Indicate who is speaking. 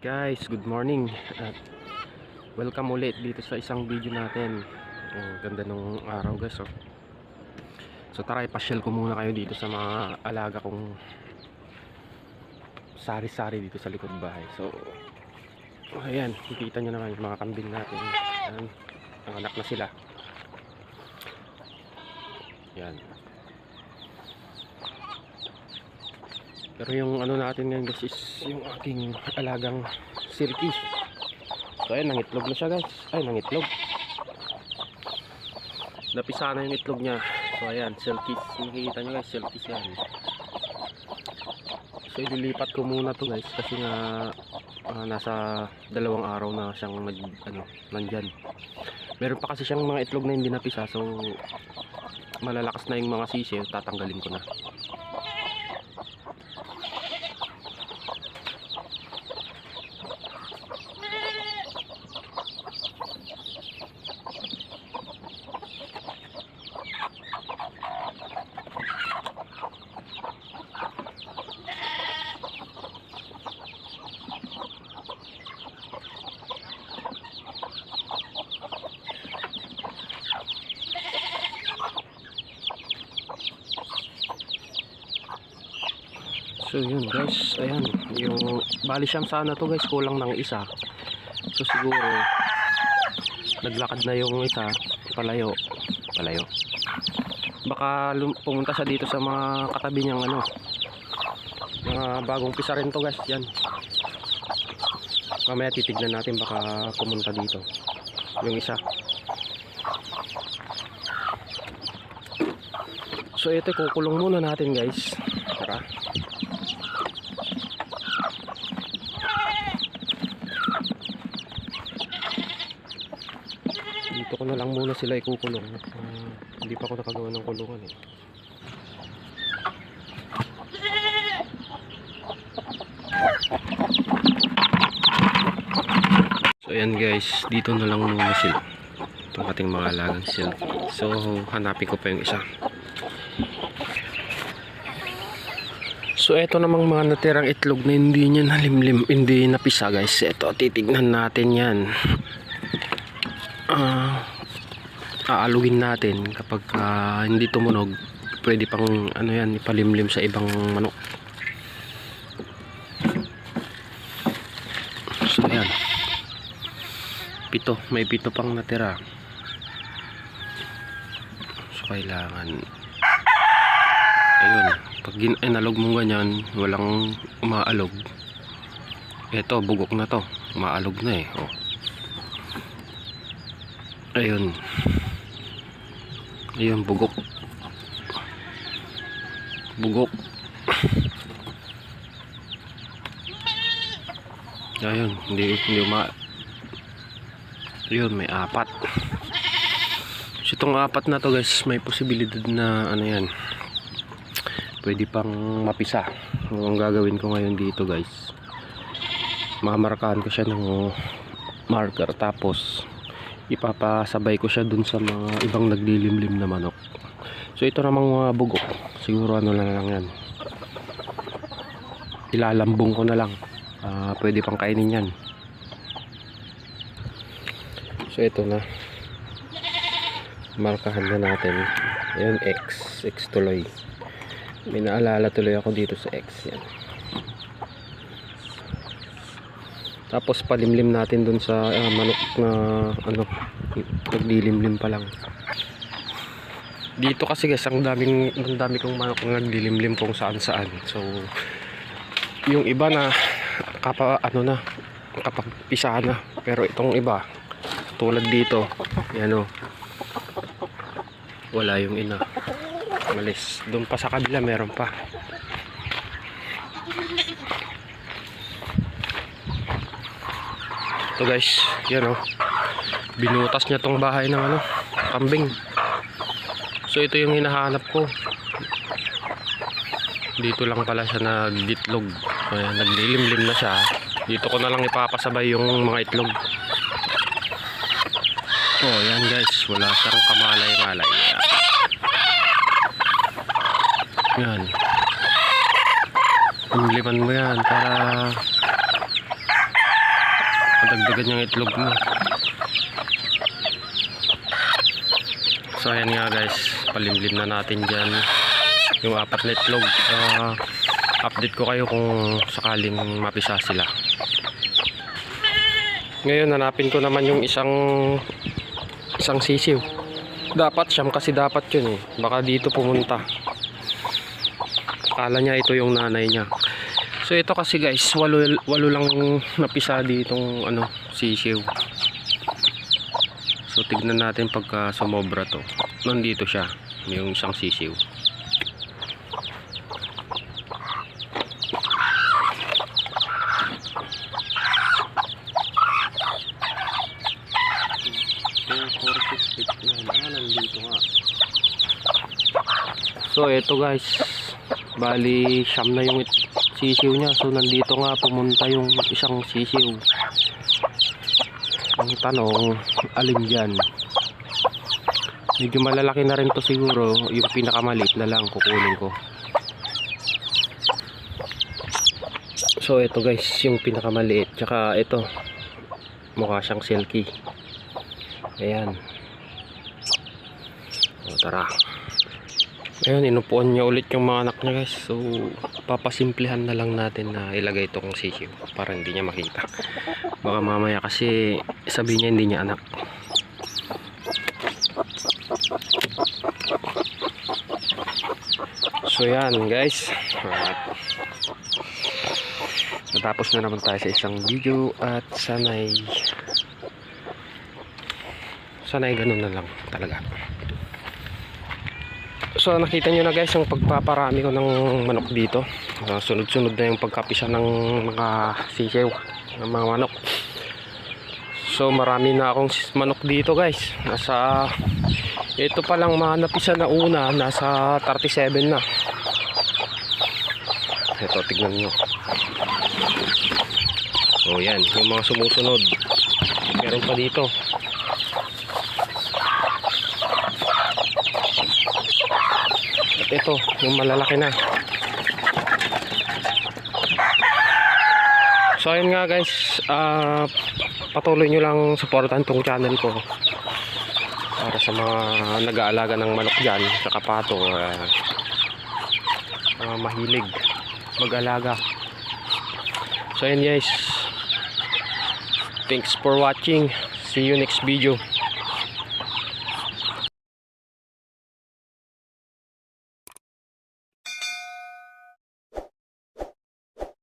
Speaker 1: Guys, good morning at welcome ulit dito sa isang video natin. Ang ganda nung araw guys, oh. So tara, ipasyal ko muna kayo dito sa mga alaga kong sari-sari dito sa likod bahay. So ayan, nakikita nyo naman yung mga kambing natin. Ayan, ang anak na sila. Ayan. Pero yung ano natin ngayon guys is yung aking alagang silky. So ayan, nangitlog na siya guys. Ay, nangitlog. Napisa na yung itlog niya. So ayan, silky. Nakikita nyo guys, silky yan. So ililipat ko muna to guys kasi nga nasa 2 araw na siyang nandyan. Meron pa kasi siyang mga itlog na hindi napisa. So malalakas na yung mga sisiyo, tatanggalin ko na. So yun guys, ayan, yung bali siyang sana to guys, kulang ng isa. So siguro naglakad na yung isa, palayo. Baka pumunta siya dito sa mga katabi niyang mga bagong pisa rin to guys, yan. Mamaya titignan natin, baka pumunta dito yung isa. So ito, kukulong muna natin guys. Tara. Dito ko na lang muna sila ikukulong. Hindi pa ako nakagawa ng kulungan eh. So ayan guys, dito na lang muna sila. Itong ating mga alagang silky. So hanapin ko pa yung isa. So eto namang mga natirang itlog na hindi niya nalimlim, hindi napisa guys. Eto, titignan natin yan. Aalugin natin kapag hindi tumunog, pwede pang yan, ipalimlim sa ibang manok. So ayan, may 7 pang natira. So kailangan, ayun, pag inalog mo ganyan, walang umaalog. Eto, bugok na to, umaalog na eh, oh. Ayun, bugok. Ayun, hindi ayun, may 4. So itong 4 na to guys, may posibilidad na yan, pwede pang mapisa. So, ang gagawin ko ngayon dito guys, mamarkahan ko siya ng marker, tapos ipapasabay ko siya dun sa mga ibang naglilimlim na manok. So ito namang mga bugok, siguro na lang yan, ilalambong ko na lang. Pwede pang kainin yan. So ito na, markahan na natin. Ayan, X tuloy. May naalala tuloy ako dito sa X yan. Tapos palimlim natin dun sa manok na naglilimlim pa lang. Dito kasi guys, ang dami kong manok na naglilimlim kung saan. So yung iba na kapag pisa na, pero itong iba tulad dito, yan o, wala yung ina, malis. Doon pa sa kabila meron pa. Ito guys, yan o, binutas niya tong bahay ng kambing. So ito yung hinahanap ko. Dito lang pala siya nagitlog. Ayan, naglilimlim na siya. Dito ko na lang ipapasabay yung mga itlog. Oh, yan guys, wala siyang kamalay-malay. Yan. Limliman mo yan para madagdagan yung itlog mo. So ayan nga guys, palimlim na natin dyan yung 4 na itlog. Update ko kayo kung sakaling mapisa sila. Ngayon hanapin ko naman yung isang sisiw. Dapat siyam kasi dapat yun eh. Baka dito pumunta. Akala niya ito yung nanay niya. So ito kasi guys, walo lang napisa ditong sisiw. So tignan natin pagka sumobra to. Nandito siya, yung isang sisiw. Nandito nga. So ito guys, bali siyam na yung sisiw niya. So nandito nga pumunta yung isang sisiw. Ang tanong, alin dyan? Medyo malalaki na rin to siguro. Yung pinakamaliit na lang kukunin ko. So ito guys, yung pinakamaliit. Tsaka ito, mukha siyang silky. Ayan. O tara. Ayun, inupuan niya ulit yung mga anak niya guys. So papasimplihan na lang natin na ilagay itong sisiw para hindi niya makita. Baka mamaya kasi sabihin niya hindi niya anak. So yan guys, natapos na naman tayo sa isang video. At sanay ganun na lang talaga. So nakita nyo na guys yung pagpaparami ko ng manok dito. Sunod-sunod na yung pagkapisa ng mga sisiw, ng mga manok. So marami na akong manok dito guys. Ito pa lang mga napisa na una, nasa 37 na. Ito, tignan nyo. O yan, yung mga sumusunod. Meron pa dito. At ito, yung malalaki na. So ayun nga guys, patuloy nyo lang supportan tong channel ko para sa mga nag-aalaga ng manok dyan sa kapato, mahilig mag-alaga. So ayun guys, thanks for watching, see you next video.